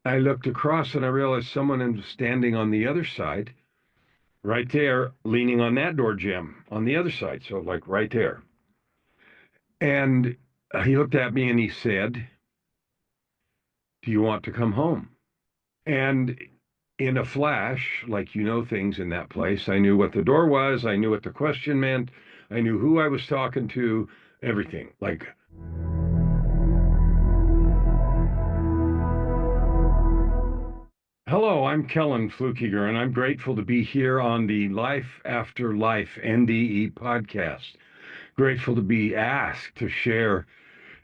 I looked across and I realized someone was standing on the other side, right there, leaning on that door jamb on the other side. So, like right there. And he looked at me and he said, "Do you want to come home?" And in a flash, like things in that place, I knew what the door was. I knew what the question meant. I knew who I was talking to, everything. Like, hello, I'm Kellen Flukiger, and I'm grateful to be here on the Life After Life NDE podcast. Grateful to be asked to share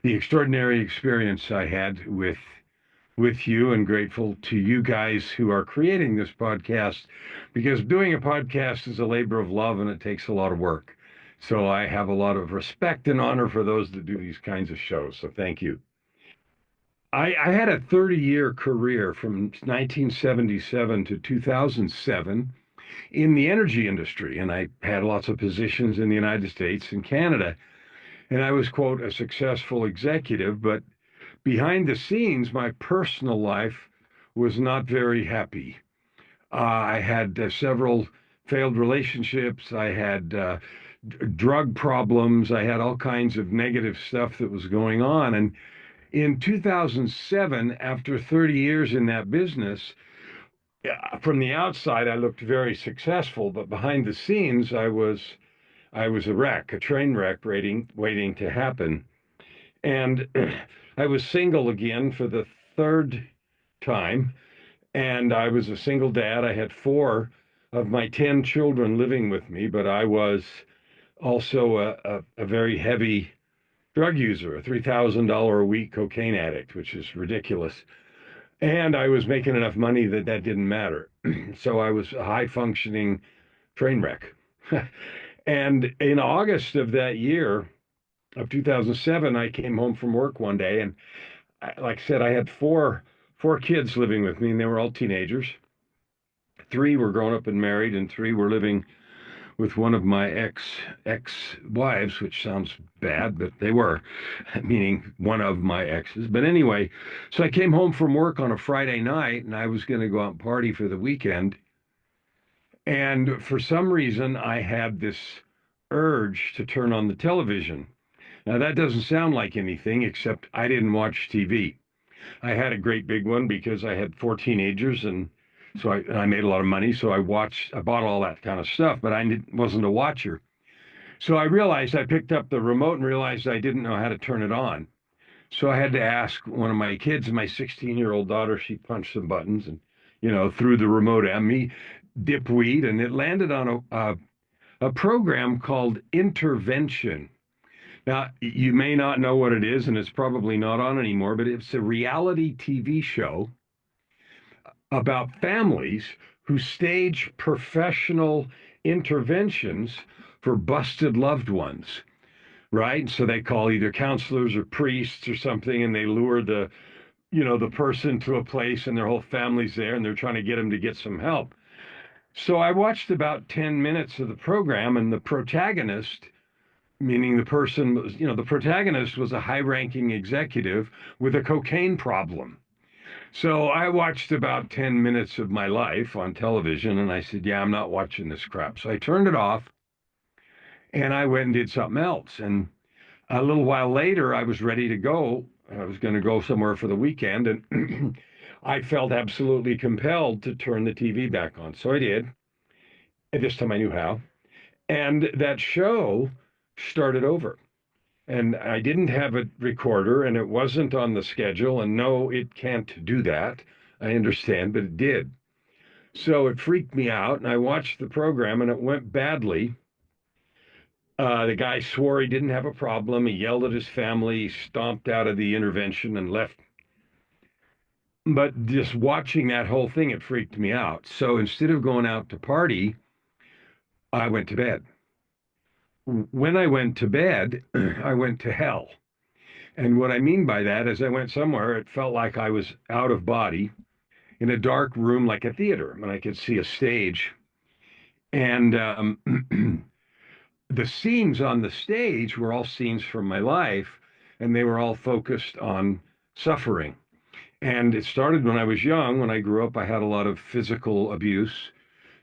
the extraordinary experience I had with you, and grateful to you guys who are creating this podcast, because doing a podcast is a labor of love and it takes a lot of work. So I have a lot of respect and honor for those that do these kinds of shows. So thank you. I had a 30-year career from 1977 to 2007 in the energy industry, and I had lots of positions in the United States and Canada. And I was, quote, a successful executive, but behind the scenes, my personal life was not very happy. I had several failed relationships. I had drug problems. I had all kinds of negative stuff that was going on. And in 2007, after 30 years in that business, from the outside, I looked very successful, but behind the scenes, I was a wreck, a train wreck waiting to happen. And I was single again for the third time, and I was a single dad. I had four of my 10 children living with me, but I was also a very heavy drug user, a $3,000 a week cocaine addict, which is ridiculous. And I was making enough money that didn't matter. So I was a high functioning train wreck. And in August of that year, of 2007, I came home from work one day, and like I said, I had four kids living with me, and they were all teenagers. Three were grown up and married, and three were living with one of my ex wives, which sounds bad, but they were, meaning one of my exes. But anyway, so I came home from work on a Friday night, and I was going to go out and party for the weekend. And for some reason, I had this urge to turn on the television. Now, that doesn't sound like anything, except I didn't watch TV. I had a great big one because I had four teenagers, and so I made a lot of money. So I bought all that kind of stuff, but wasn't a watcher. So I realized, I picked up the remote and realized I didn't know how to turn it on. So I had to ask one of my kids, my 16-year-old daughter. She punched some buttons and, threw the remote at me, dipweed, and it landed on a program called Intervention. Now, you may not know what it is, and it's probably not on anymore, but it's a reality TV show about families who stage professional interventions for busted loved ones, right? So they call either counselors or priests or something, and they lure the person to a place, and their whole family's there, and they're trying to get them to get some help. So I watched about 10 minutes of the program, and the protagonist, meaning the protagonist was a high ranking executive with a cocaine problem. So I watched about 10 minutes of my life on television, and I said, yeah, I'm not watching this crap. So I turned it off and I went and did something else. And a little while later, I was ready to go. I was going to go somewhere for the weekend, and I felt absolutely compelled to turn the TV back on. So I did. And this time I knew how. And that show started over. And I didn't have a recorder, and it wasn't on the schedule. And no, it can't do that. I understand, but it did. So it freaked me out, and I watched the program, and it went badly. The guy swore he didn't have a problem. He yelled at his family, he stomped out of the intervention and left. But just watching that whole thing, it freaked me out. So instead of going out to party, I went to bed. When I went to bed, I went to hell. And what I mean by that is I went somewhere, it felt like I was out of body in a dark room like a theater, and I could see a stage. And the scenes on the stage were all scenes from my life, and they were all focused on suffering. And it started when I was young. When I grew up, I had a lot of physical abuse,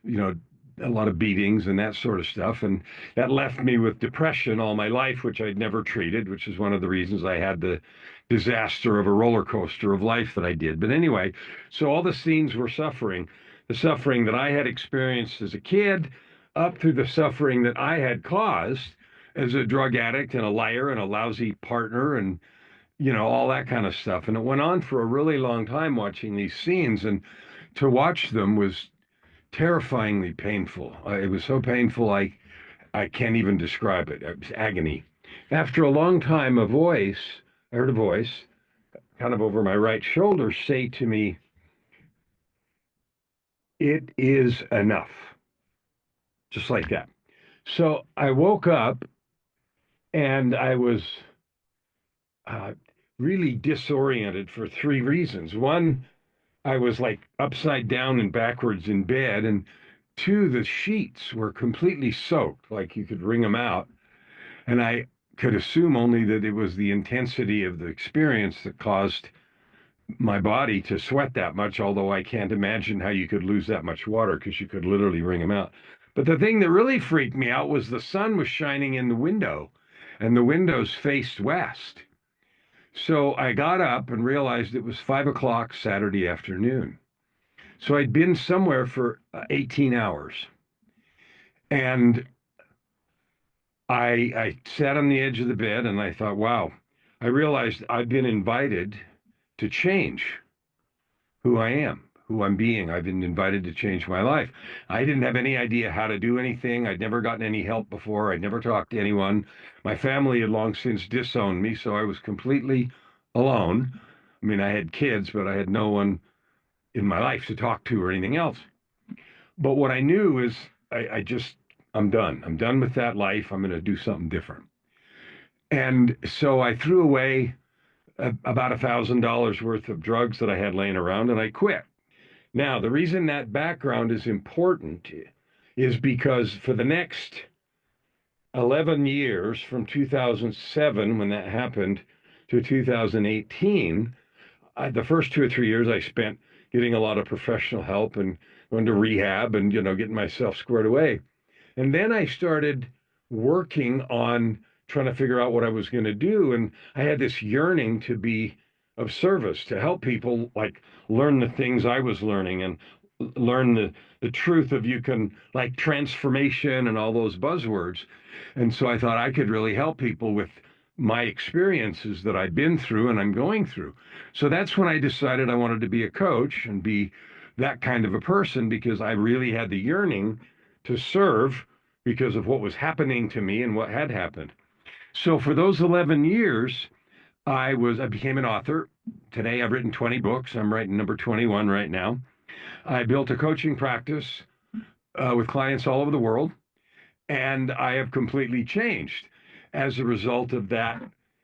you know, a lot of beatings and that sort of stuff. And that left me with depression all my life, which I'd never treated, which is one of the reasons I had the disaster of a roller coaster of life that I did. But anyway, so all the scenes were suffering, the suffering that I had experienced as a kid, up through the suffering that I had caused as a drug addict and a liar and a lousy partner and all that kind of stuff. And it went on for a really long time watching these scenes, and to watch them was terrifyingly painful. It was so painful, I can't even describe it. It was agony. After a long time, I heard a voice kind of over my right shoulder say to me, "It is enough." Just like that. So I woke up and I was uh, really disoriented for three reasons. One, I was like upside down and backwards in bed, and two, the sheets were completely soaked, like you could wring them out. And I could assume only that it was the intensity of the experience that caused my body to sweat that much, although I can't imagine how you could lose that much water because you could literally wring them out. But the thing that really freaked me out was the sun was shining in the window, and the windows faced west. So I got up and realized it was 5 o'clock Saturday afternoon. So I'd been somewhere for 18 hours. And I sat on the edge of the bed and I thought, wow, I realized I've been invited to change who I am, who I'm being. I've been invited to change my life. I didn't have any idea how to do anything. I'd never gotten any help before. I'd never talked to anyone. My family had long since disowned me, so I was completely alone. I mean, I had kids, but I had no one in my life to talk to or anything else. But what I knew is I'm done. I'm done with that life. I'm going to do something different. And so I threw away about $1,000 worth of drugs that I had laying around and I quit. Now, the reason that background is important is because for the next 11 years, from 2007, when that happened, to 2018, the first 2 or 3 years I spent getting a lot of professional help and going to rehab and, getting myself squared away. And then I started working on trying to figure out what I was going to do. And I had this yearning to be of service, to help people like learn the things I was learning and learn the truth of you can like transformation and all those buzzwords. And so I thought I could really help people with my experiences that I've been through and I'm going through. So that's when I decided I wanted to be a coach and be that kind of a person because I really had the yearning to serve because of what was happening to me and what had happened. So for those 11 years, I became an author. Today I've written 20 books. I'm writing number 21 right now. I built a coaching practice with clients all over the world, and I have completely changed as a result of that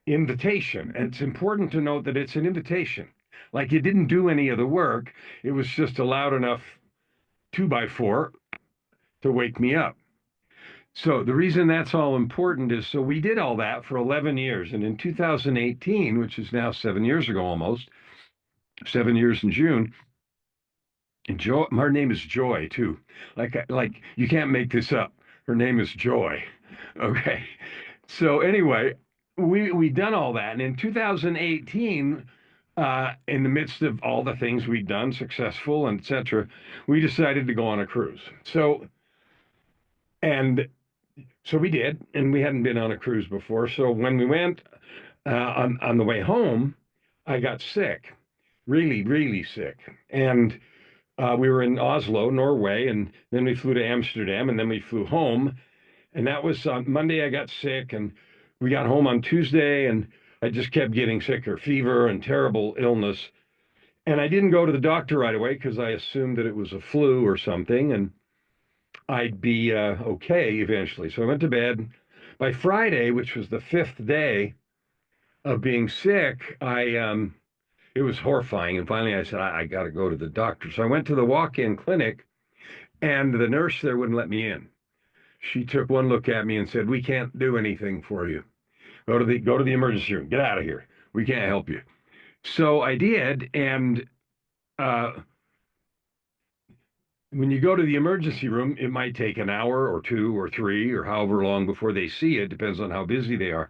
invitation. And it's important to note that it's an invitation. Like you didn't do any of the work. It was just a loud enough 2x4 to wake me up. So the reason that's all important is so we did all that for 11 years. And in 2018, which is now 7 years ago almost, 7 years in June, and her name is Joy too. Like you can't make this up. Her name is Joy. Okay. So anyway, we done all that. And in 2018, in the midst of all the things we'd done, successful, and etc., we decided to go on a cruise. And so we did, and we hadn't been on a cruise before. So when we went on the way home, I got sick, really, really sick. And we were in Oslo, Norway, and then we flew to Amsterdam, and then we flew home. And that was on Monday, I got sick, and we got home on Tuesday, and I just kept getting sicker, fever and terrible illness. And I didn't go to the doctor right away because I assumed that it was a flu or something, and I'd be okay eventually. So I went to bed. By Friday, which was the fifth day of being sick, it was horrifying. And finally, I said, I got to go to the doctor. So I went to the walk-in clinic, and the nurse there wouldn't let me in. She took one look at me and said, "We can't do anything for you. Go to the emergency room. Get out of here. We can't help you." So I did, and uh, when you go to the emergency room, it might take an hour or two or three or however long before they see it, depends on how busy they are.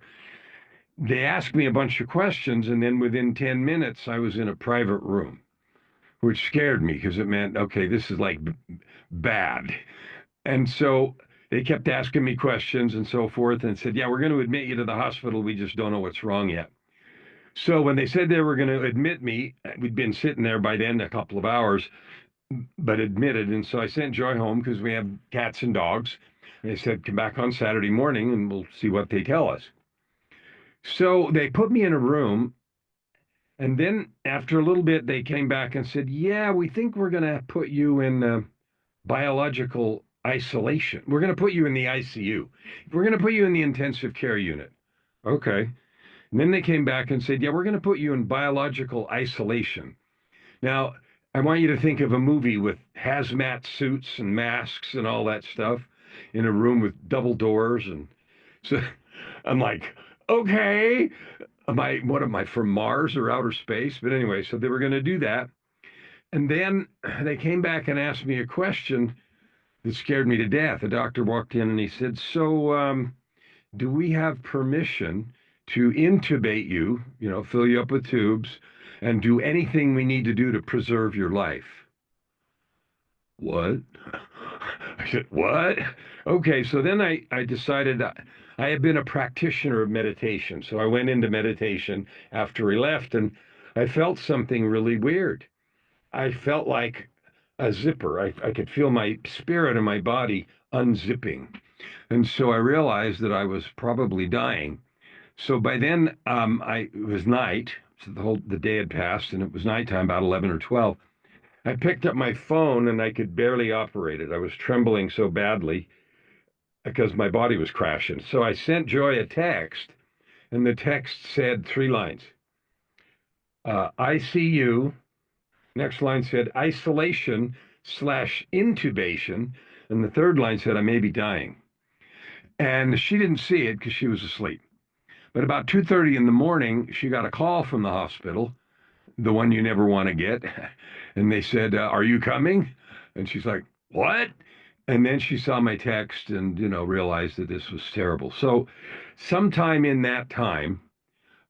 They asked me a bunch of questions, and then within 10 minutes, I was in a private room, which scared me because it meant, okay, this is like bad. And so they kept asking me questions and so forth and said, yeah, we're going to admit you to the hospital. We just don't know what's wrong yet. So when they said they were going to admit me, we'd been sitting there by then a couple of hours, but admitted. And so I sent Joy home because we have cats and dogs. And they said, come back on Saturday morning and we'll see what they tell us. So they put me in a room. And then after a little bit, they came back and said, yeah, we think we're going to put you in biological isolation. We're going to put you in the ICU. We're going to put you in the intensive care unit. Okay. And then they came back and said, yeah, we're going to put you in biological isolation. Now, I want you to think of a movie with hazmat suits and masks and all that stuff in a room with double doors. And so I'm like, okay, what am I from Mars or outer space? But anyway, so they were going to do that. And then they came back and asked me a question that scared me to death. The doctor walked in and he said, so, do we have permission to intubate you, fill you up with tubes, and do anything we need to do to preserve your life? What? I said, what? Okay, so then I decided I had been a practitioner of meditation. So I went into meditation after he left, and I felt something really weird. I felt like a zipper. I could feel my spirit and my body unzipping. And so I realized that I was probably dying. So by then, it was night. So the day had passed, and it was nighttime, about 11 or 12. I picked up my phone, and I could barely operate it. I was trembling so badly because my body was crashing. So I sent Joy a text, and the text said three lines: ICU. Next line said isolation slash intubation, and the third line said I may be dying. And she didn't see it because she was asleep. But about 2:30 in the morning, she got a call from the hospital, the one you never want to get. And they said, are you coming? And she's like, what? And then she saw my text and, realized that this was terrible. So sometime in that time,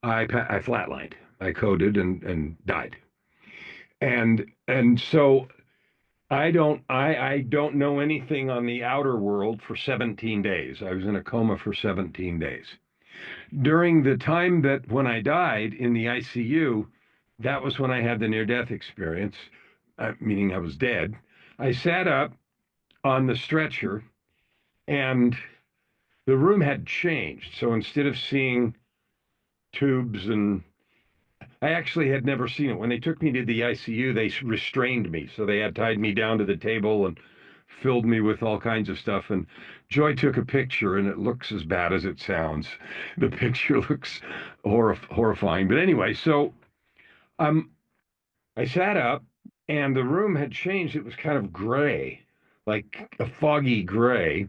I flatlined. I coded and died. And so I don't know anything on the outer world for 17 days. I was in a coma for 17 days. During the time that when I died in the ICU, that was when I had the near death experience, meaning I was dead. I sat up on the stretcher and the room had changed. So instead of seeing tubes, and I actually had never seen it. When they took me to the ICU, they restrained me. So they had tied me down to the table and filled me with all kinds of stuff. And Joy took a picture, and it looks as bad as it sounds. The picture looks horrifying. But anyway, so um, I sat up, and the room had changed. It was kind of gray, like a foggy gray.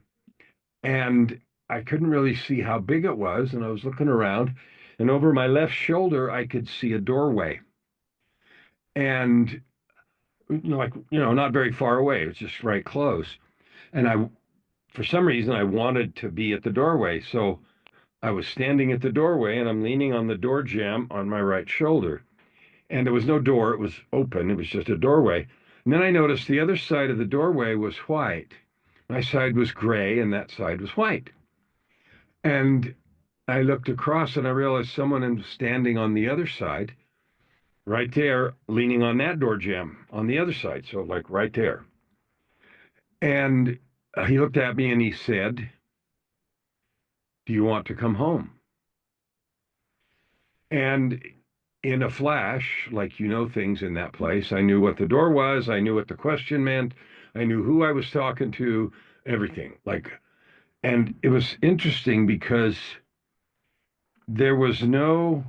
And I couldn't really see how big it was. And I was looking around, and over my left shoulder, I could see a doorway. And, not very far away. It was just right close. And for some reason, I wanted to be at the doorway. So I was standing at the doorway and I'm leaning on the door jamb on my right shoulder. And there was no door, it was open, it was just a doorway. And then I noticed the other side of the doorway was white. My side was gray and that side was white. And I looked across and I realized someone was standing on the other side, right there, leaning on that door jamb on the other side. So, like right there. And he looked at me and he said, do you want to come home? And in a flash, like things in that place, I knew what the door was. I knew what the question meant. I knew who I was talking to, everything. And it was interesting because there was no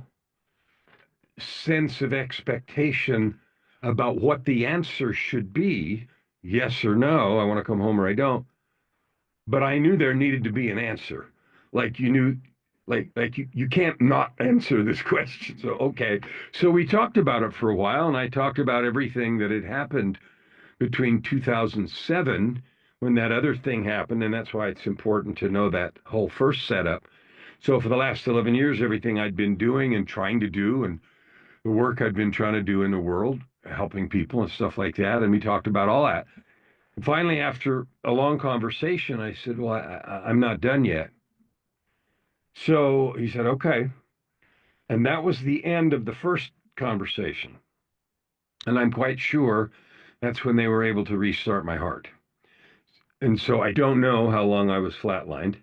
sense of expectation about what the answer should be, yes or no, I want to come home or I don't. But I knew there needed to be an answer. Like you knew Like you can't not answer this question. So okay. So we talked about it for a while, and I talked about everything that had happened between 2007 when that other thing happened, and that's why it's important to know that whole first setup. So for the last 11 years, everything I'd been doing and trying to do, and the work I'd been trying to do in the world, helping people and stuff like that, and we talked about all that. And finally, after a long conversation, I said, "Well, I'm not done yet." So he said, "Okay." And that was the end of the first conversation. And I'm quite sure that's when they were able to restart my heart. And so I don't know how long I was flatlined,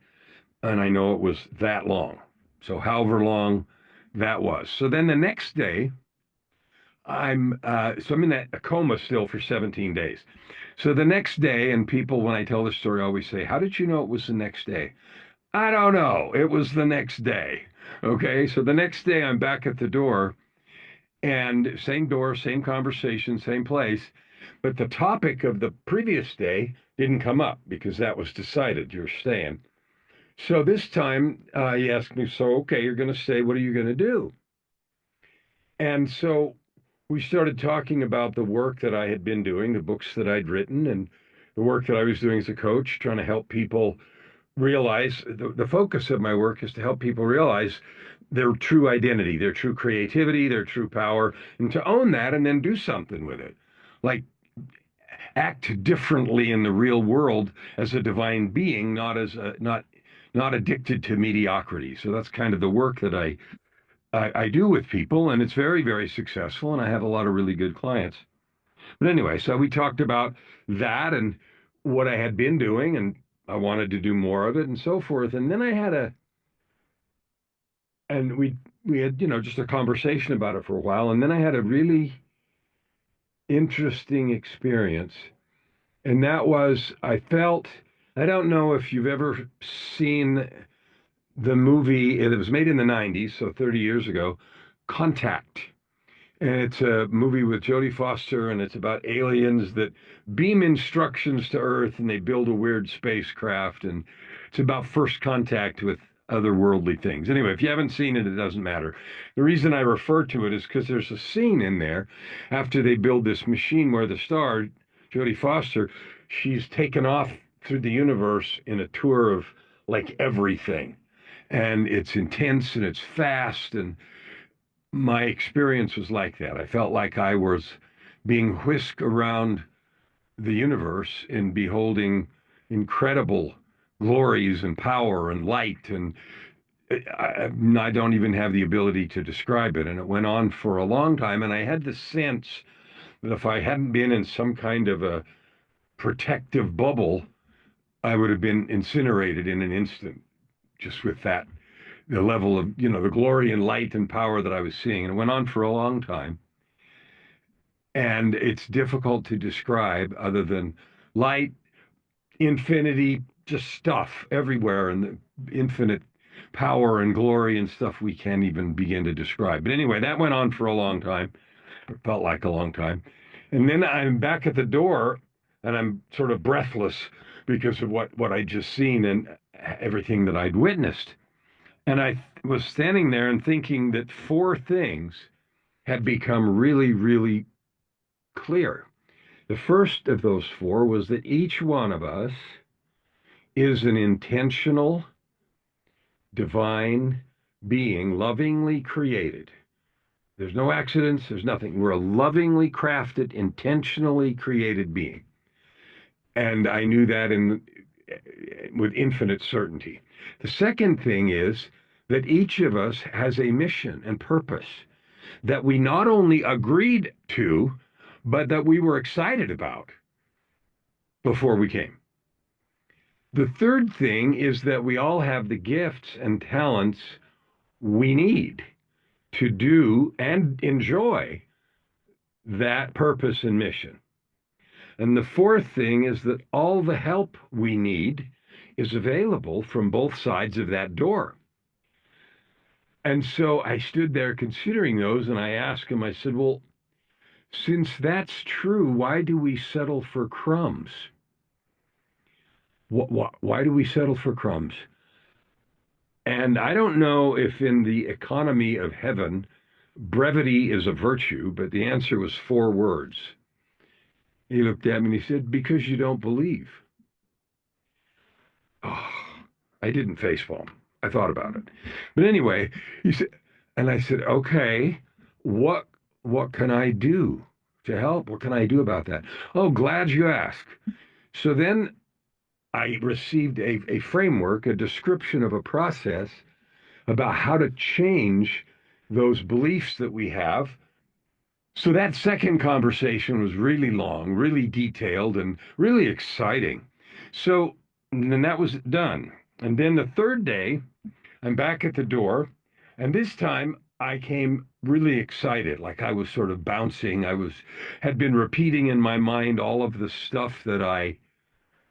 and I know it was that long. So however long that was. So then the next day, I'm in that a coma still for 17 days. So the next day, and people when I tell the story always say, "How did you know it was the next day?" I don't know. It was the next day. Okay. So the next day I'm back at the door, same conversation, same place. But the topic of the previous day didn't come up because that was decided. You're staying. So this time he asked me, "So, okay, you're going to stay. What are you going to do?" And so we started talking about the work that I had been doing, the books that I'd written, and the work that I was doing as a coach, trying to help people realize the focus of my work is to help people realize their true identity, their true creativity, their true power, and to own that and then do something with it. Like act differently in the real world as a divine being, not addicted to mediocrity. So that's kind of the work that I do with people, and it's very, very successful, and I have a lot of really good clients. But anyway, so we talked about that and what I had been doing, and I wanted to do more of it and so forth. And then I had and we had, just a conversation about it for a while. And then I had a really interesting experience. And that was, I don't know if you've ever seen the movie, it was made in the 90s, so 30 years ago, Contact. And it's a movie with Jodie Foster, and it's about aliens that beam instructions to Earth, and they build a weird spacecraft, and it's about first contact with otherworldly things. Anyway, if you haven't seen it, it doesn't matter. The reason I refer to it is because there's a scene in there after they build this machine where the star, Jodie Foster, she's taken off through the universe in a tour of like everything. And it's intense and it's fast, and my experience was like that. I felt like I was being whisked around the universe and beholding incredible glories and power and light. And I don't even have the ability to describe it. And it went on for a long time. And I had the sense that if I hadn't been in some kind of a protective bubble, I would have been incinerated in an instant, just with the level of, the glory and light and power that I was seeing. And it went on for a long time. And it's difficult to describe other than light, infinity, just stuff everywhere, and the infinite power and glory and stuff we can't even begin to describe. But anyway, that went on for a long time. It felt like a long time. And then I'm back at the door and I'm sort of breathless because of what I'd just seen and everything that I'd witnessed. And I was standing there and thinking that four things had become really, really clear. The first of those four was that each one of us is an intentional, divine being, lovingly created. There's no accidents, there's nothing. We're a lovingly crafted, intentionally created being. And I knew that with infinite certainty. The second thing is that each of us has a mission and purpose that we not only agreed to, but that we were excited about before we came. The third thing is that we all have the gifts and talents we need to do and enjoy that purpose and mission. And the fourth thing is that all the help we need is available from both sides of that door. And so I stood there considering those, and I asked him, I said, well, since that's true, why do we settle for crumbs? Why do we settle for crumbs? And I don't know if in the economy of heaven, brevity is a virtue, but the answer was 4 words. He looked at me and he said, because you don't believe. Oh, I didn't facepalm. I thought about it. But anyway, he said, and I said, okay, what what can I do to help? What can I do about that? Oh, glad you asked. So then I received a framework, a description of a process about how to change those beliefs that we have. So that second conversation was really long, really detailed, and really exciting. So then that was done. And then the third day, I'm back at the door, and this time I came really excited, like I was sort of bouncing. Had been repeating in my mind all of the stuff that I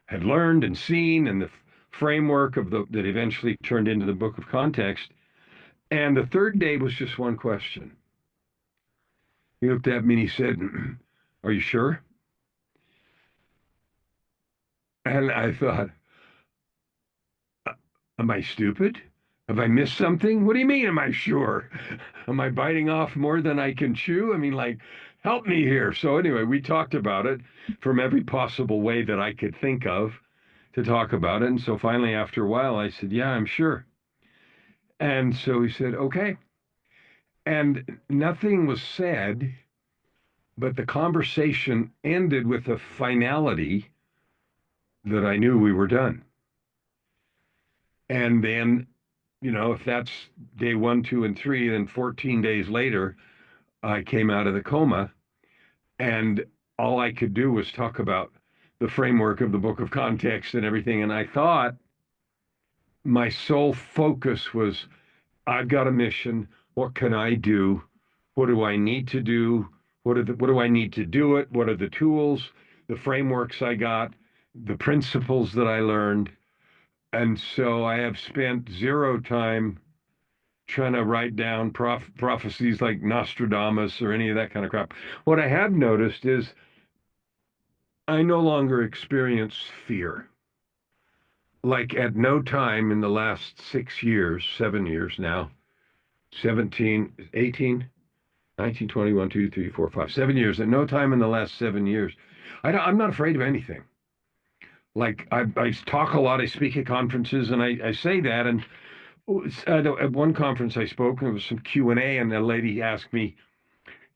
had learned and seen, and the framework of the that eventually turned into the book of context. And the third day was just one question. He looked at me and he said, are you sure? And I thought, am I stupid? Have I missed something? What do you mean, am I sure? Am I biting off more than I can chew? I mean, like, help me here. So, anyway, we talked about it from every possible way that I could think of to talk about it. And so finally, after a while, I said, yeah, I'm sure. And so he said, okay. And nothing was said, but the conversation ended with a finality that I knew we were done. And then, if that's day 1, 2, and 3, then 14 days later, I came out of the coma, and all I could do was talk about the framework of the book of context and everything. And I thought my sole focus was, I've got a mission. What can I do? What do I need to do? What do I need to do it? What are the tools, the frameworks I got, the principles that I learned? And so I have spent zero time trying to write down prophecies like Nostradamus or any of that kind of crap. What I have noticed is I no longer experience fear. Like at no time in the last 6 years, 7 years now, 17, 18, 19, 21, 2, 3, 4, 5, 7 years. At no time in the last 7 years, I'm not afraid of anything. Like I talk a lot, I speak at conferences, and I say that. And at one conference I spoke, and there was some Q&A, and a lady asked me,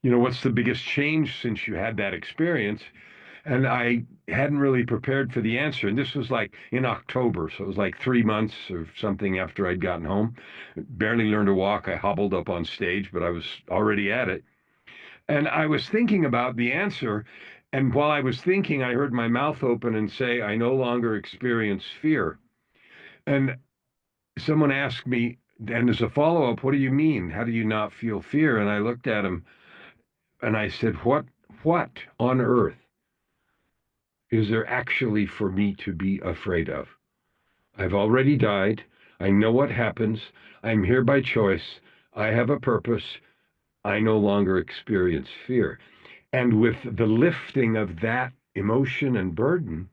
what's the biggest change since you had that experience? And I hadn't really prepared for the answer. And this was like in October. So it was like 3 months or something after I'd gotten home. Barely learned to walk. I hobbled up on stage, but I was already at it. And I was thinking about the answer. And while I was thinking, I heard my mouth open and say, I no longer experience fear. And someone asked me, and as a follow-up, what do you mean? How do you not feel fear? And I looked at him and I said, what on earth is there actually for me to be afraid of? I've already died. I know what happens. I'm here by choice. I have a purpose. I no longer experience fear. And with the lifting of that emotion and burden,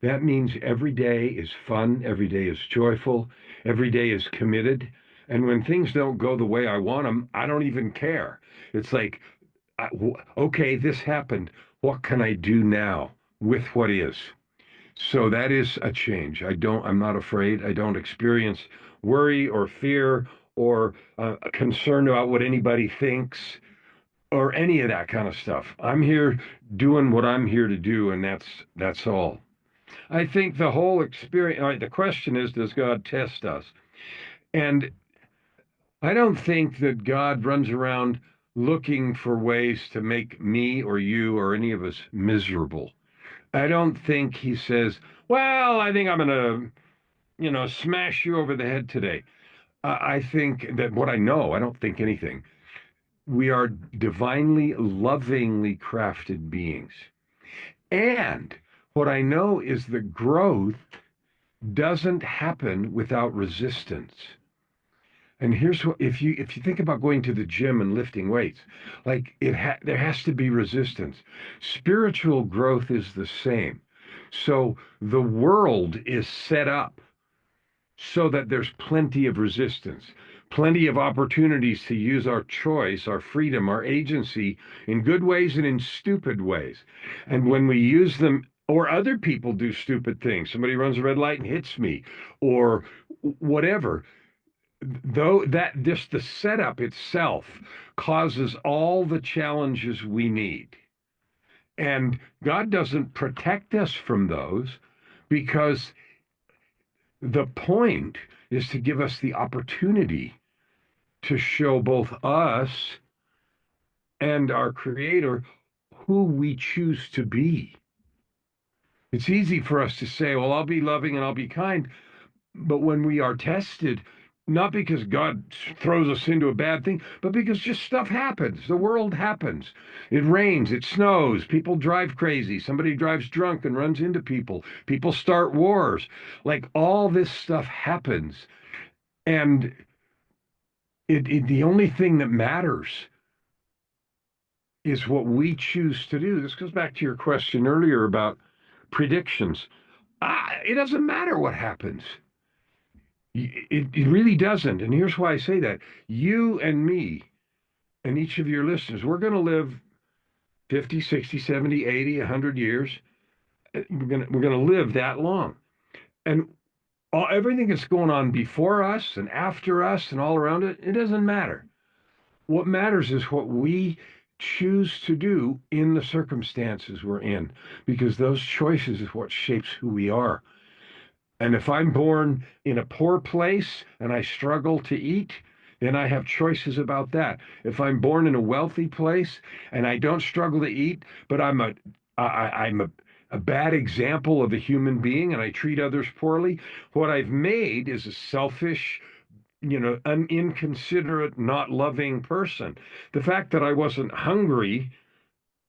that means every day is fun, every day is joyful, every day is committed. And when things don't go the way I want them, I don't even care. It's like, okay, this happened. What can I do now with what is? So that is a change. I'm not afraid. I don't experience worry or fear or concern about what anybody thinks or any of that kind of stuff. I'm here doing what I'm here to do, and that's all. I think the whole experience, all right, the question is, does God test us? And I don't think that God runs around looking for ways to make me or you or any of us miserable. I don't think he says, well, I think I'm going to, smash you over the head today. I think that what I know, I don't think anything. We are divinely, lovingly crafted beings. And what I know is the growth doesn't happen without resistance. And here's what, if you think about going to the gym and lifting weights, like there has to be resistance. Spiritual growth is the same. So the world is set up so that there's plenty of resistance, plenty of opportunities to use our choice, our freedom, our agency in good ways and in stupid ways. And when we use them, or other people do stupid things, somebody runs a red light and hits me, or whatever, though that just the setup itself causes all the challenges we need. And God doesn't protect us from those because the point is to give us the opportunity to show both us and our Creator who we choose to be. It's easy for us to say, well, I'll be loving and I'll be kind. But when we are tested, not because God throws us into a bad thing, but because just stuff happens. The world happens. It rains, it snows, people drive crazy, somebody drives drunk and runs into people, people start wars. Like all this stuff happens. And the only thing that matters is what we choose to do. This goes back to your question earlier about predictions. It doesn't matter what happens. It really doesn't. And here's why I say that. You and me and each of your listeners, we're going to live 50, 60, 70, 80, 100 years. We're going to live that long. And everything that's going on before us and after us and all around it, it doesn't matter. What matters is what we choose to do in the circumstances we're in, because those choices is what shapes who we are. And if I'm born in a poor place and I struggle to eat, then I have choices about that. If I'm born in a wealthy place and I don't struggle to eat, but I'm a bad example of a human being and I treat others poorly, what I've made is a selfish, an inconsiderate, not loving person. The fact that I wasn't hungry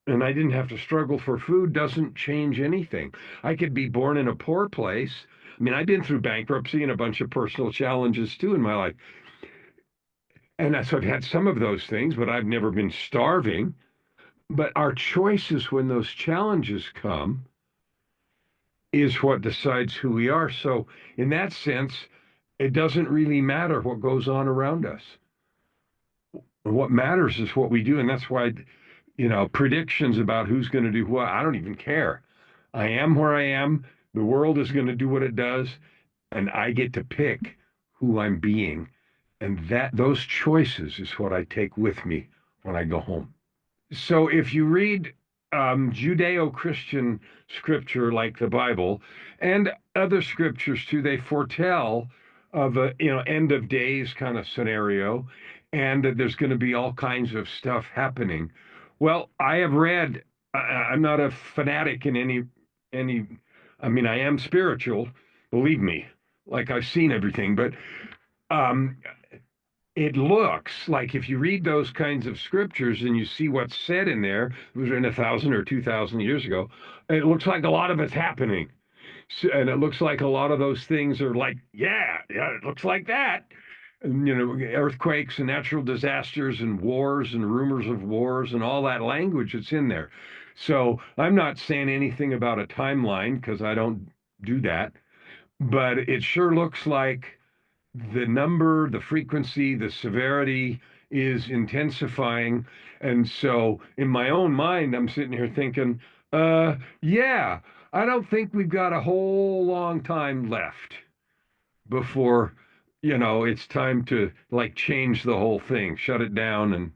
and I didn't have to struggle for food doesn't change anything. I could be born in a poor place. I mean, I've been through bankruptcy and a bunch of personal challenges too in my life. And so I've had some of those things, but I've never been starving. But our choices when those challenges come is what decides who we are. So, in that sense, it doesn't really matter what goes on around us. What matters is what we do. And that's why, predictions about who's going to do what, I don't even care. I am where I am. The world is going to do what it does. And I get to pick who I'm being. And those choices is what I take with me when I go home. So if you read Judeo-Christian scripture like the Bible and other scriptures too, they foretell of a end of days kind of scenario, and that there's going to be all kinds of stuff happening. Well, I have read. I'm not a fanatic in any. I mean, I am spiritual, believe me. Like I've seen everything, but um, it looks like if you read those kinds of scriptures and you see what's said in there, it was written 1,000 or 2,000 years ago, it looks like a lot of it's happening. So, and it looks like a lot of those things are like, yeah, it looks like that. And, earthquakes and natural disasters and wars and rumors of wars and all that language that's in there. So I'm not saying anything about a timeline because I don't do that, but it sure looks like the number, the frequency, the severity is intensifying. And so in my own mind, I'm sitting here thinking, yeah, I don't think we've got a whole long time left before, it's time to like change the whole thing, shut it down and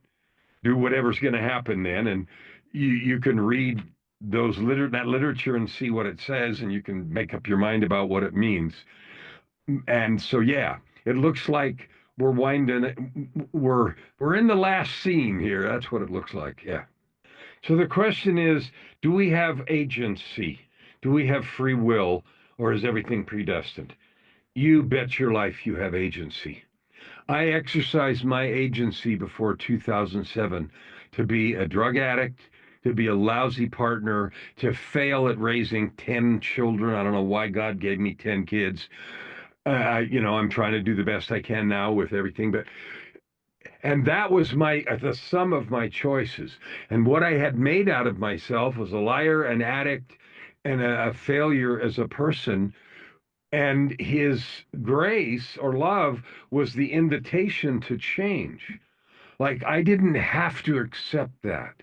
do whatever's going to happen then. And you can read that literature and see what it says, and you can make up your mind about what it means. And so, yeah, it looks like we're in the last scene here. That's what it looks like. Yeah. So the question is, do we have agency? Do we have free will, or is everything predestined? You bet your life you have agency. I exercised my agency before 2007 to be a drug addict, to be a lousy partner, to fail at raising 10 children. I don't know why God gave me 10 kids. I'm trying to do the best I can now with everything, and that was the sum of my choices. And what I had made out of myself was a liar, an addict, and a failure as a person. And his grace or love was the invitation to change. Like I didn't have to accept that.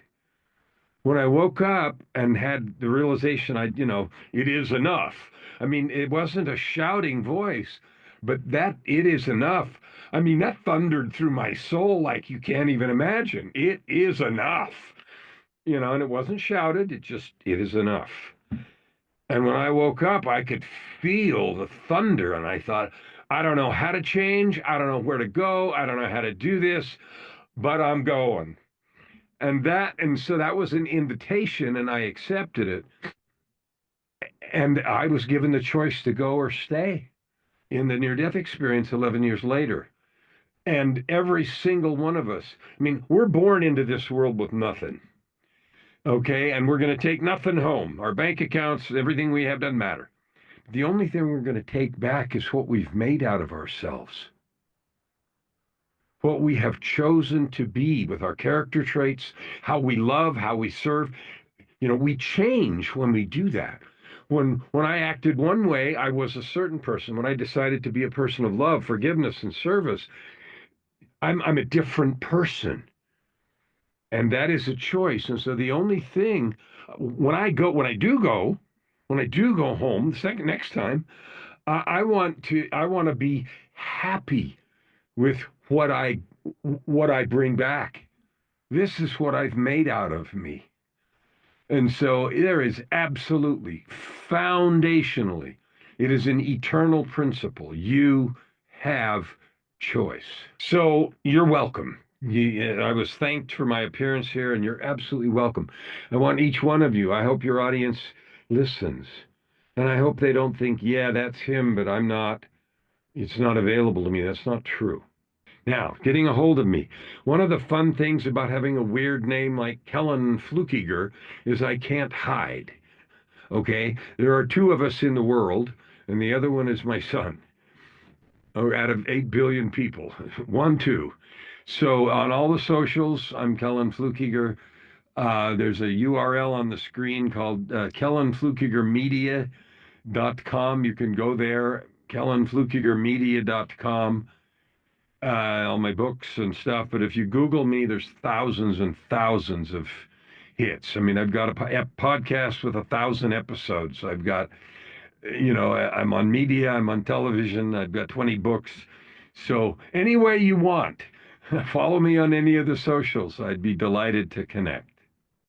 When I woke up and had the realization it is enough. I mean, it wasn't a shouting voice, but that it is enough. I mean, that thundered through my soul like you can't even imagine. It is enough. And it wasn't shouted, it is enough. And when I woke up, I could feel the thunder, and I thought, I don't know how to change. I don't know where to go. I don't know how to do this, but I'm going. And so that was an invitation, and I accepted it. And I was given the choice to go or stay in the near death experience 11 years later. And every single one of us, I mean, we're born into this world with nothing. Okay. And we're going to take nothing home. Our bank accounts, everything we have doesn't matter. The only thing we're going to take back is what we've made out of ourselves, what we have chosen to be with our character traits, how we love, how we serve. We change when we do that. When I acted one way, I was a certain person. When I decided to be a person of love, forgiveness, and service, I'm a different person. And that is a choice. And so the only thing when I do go home the next time, I want to be happy with what I bring back. This is what I've made out of me. And so there is absolutely, foundationally, it is an eternal principle. You have choice. So you're welcome. I was thanked for my appearance here, and you're absolutely welcome. I want each one of you, I hope your audience listens. And I hope they don't think, yeah, that's him, but it's not available to me. That's not true. Now, getting a hold of me. One of the fun things about having a weird name like Kellen Flukiger is I can't hide. Okay? There are two of us in the world, and the other one is my son. Or out of 8 billion people. 1, 2. So on all the socials, I'm Kellen Flukiger. There's a URL on the screen called kellenflukigermedia.com. You can go there, kellenflukigermedia.com. All my books and stuff. But if you Google me, there's thousands and thousands of hits. I mean, I've got a podcast with 1,000 episodes. I've got, I'm on media, I'm on television, I've got 20 books. So any way you want, follow me on any of the socials. I'd be delighted to connect.